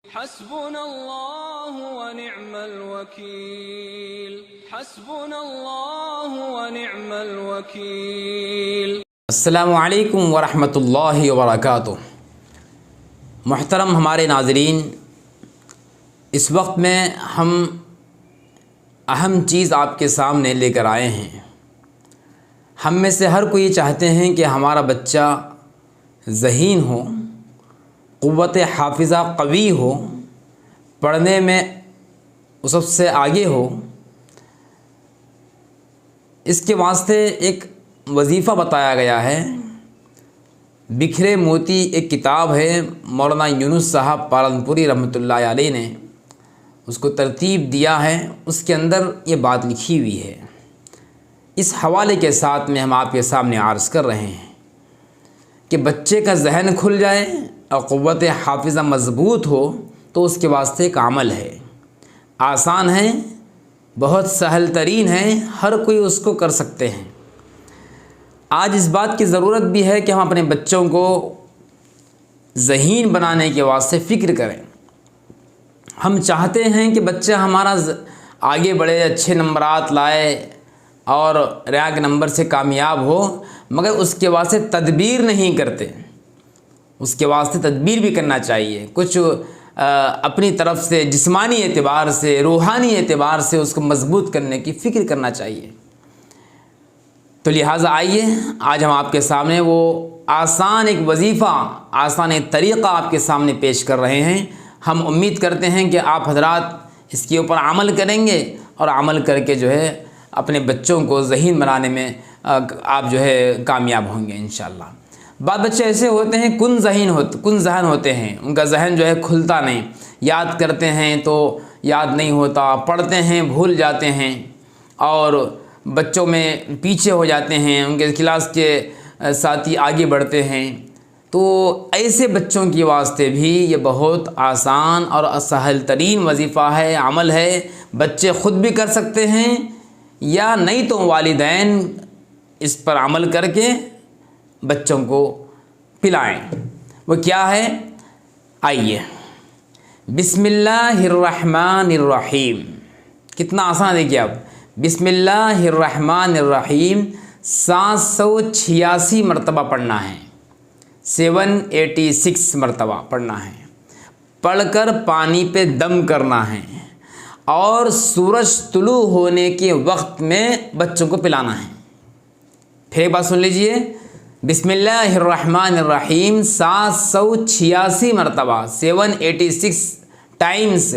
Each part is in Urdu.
حسبنا اللہ ونعم الوکیل حسبنا اللہ ونعم الوکیل۔ السلام علیکم ورحمۃ اللہ وبرکاتہ۔ محترم ہمارے ناظرین، اس وقت میں ہم اہم چیز آپ کے سامنے لے کر آئے ہیں۔ ہم میں سے ہر کوئی چاہتے ہیں کہ ہمارا بچہ ذہین ہو، قوت حافظہ قوی ہو، پڑھنے میں وہ سب سے آگے ہو۔ اس کے واسطے ایک وظیفہ بتایا گیا ہے۔ بکھرے موتی ایک کتاب ہے، مولانا یونس صاحب پالنپوری رحمۃ اللہ علیہ نے اس کو ترتیب دیا ہے۔ اس کے اندر یہ بات لکھی ہوئی ہے۔ اس حوالے کے ساتھ میں ہم آپ کے سامنے عرض کر رہے ہیں کہ بچے کا ذہن کھل جائے اور قوت حافظہ مضبوط ہو تو اس کے واسطے ایک عمل ہے، آسان ہے، بہت سہل ترین ہے، ہر کوئی اس کو کر سکتے ہیں۔ آج اس بات کی ضرورت بھی ہے کہ ہم اپنے بچوں کو ذہین بنانے کے واسطے فکر کریں۔ ہم چاہتے ہیں کہ بچہ ہمارا آگے بڑھے، اچھے نمبرات لائے اور رینک نمبر سے کامیاب ہو، مگر اس کے واسطے تدبیر نہیں کرتے۔ اس کے واسطے تدبیر بھی کرنا چاہیے، کچھ اپنی طرف سے جسمانی اعتبار سے، روحانی اعتبار سے اس کو مضبوط کرنے کی فکر کرنا چاہیے۔ تو لہٰذا آئیے آج ہم آپ کے سامنے وہ آسان ایک وظیفہ، آسان ایک طریقہ آپ کے سامنے پیش کر رہے ہیں۔ ہم امید کرتے ہیں کہ آپ حضرات اس کے اوپر عمل کریں گے اور عمل کر کے جو ہے اپنے بچوں کو ذہین بنانے میں آپ جو ہے کامیاب ہوں گے انشاءاللہ۔ بعض بچے ایسے ہوتے ہیں کن ذہن ہوتے ہیں، ان کا ذہن جو ہے کھلتا نہیں، یاد کرتے ہیں تو یاد نہیں ہوتا، پڑھتے ہیں بھول جاتے ہیں اور بچوں میں پیچھے ہو جاتے ہیں، ان کے کلاس کے ساتھی آگے بڑھتے ہیں۔ تو ایسے بچوں کے واسطے بھی یہ بہت آسان اور سہل ترین وظیفہ ہے، عمل ہے۔ بچے خود بھی کر سکتے ہیں یا نہیں تو والدین اس پر عمل کر کے بچوں کو پلائیں۔ وہ کیا ہے؟ آئیے، بسم اللہ الرحمن الرحیم۔ کتنا آسان ہے، دیکھیے اب بسم اللہ الرحمن الرحیم 786 مرتبہ پڑھنا ہے، 786 مرتبہ پڑھنا ہے۔ پڑھ کر پانی پہ دم کرنا ہے اور سورج طلوع ہونے کے وقت میں بچوں کو پلانا ہے۔ پھر ایک بات سن لیجئے، بسم اللہ الرحمن الرحیم 786 مرتبہ 786 ٹائمز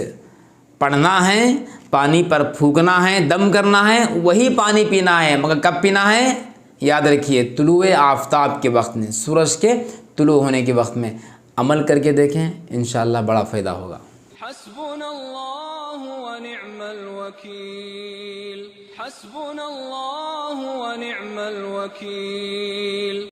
پڑھنا ہے، پانی پر پھونکنا ہے، دم کرنا ہے، وہی پانی پینا ہے، مگر کب پینا ہے؟ یاد رکھیے، طلوع آفتاب کے وقت میں، سورج کے طلوع ہونے کے وقت میں۔ عمل کر کے دیکھیں، انشاءاللہ بڑا فائدہ ہوگا۔ حسبنا اللہ ونعم الوکیل حسبنا اللہ ونعم الوکیل۔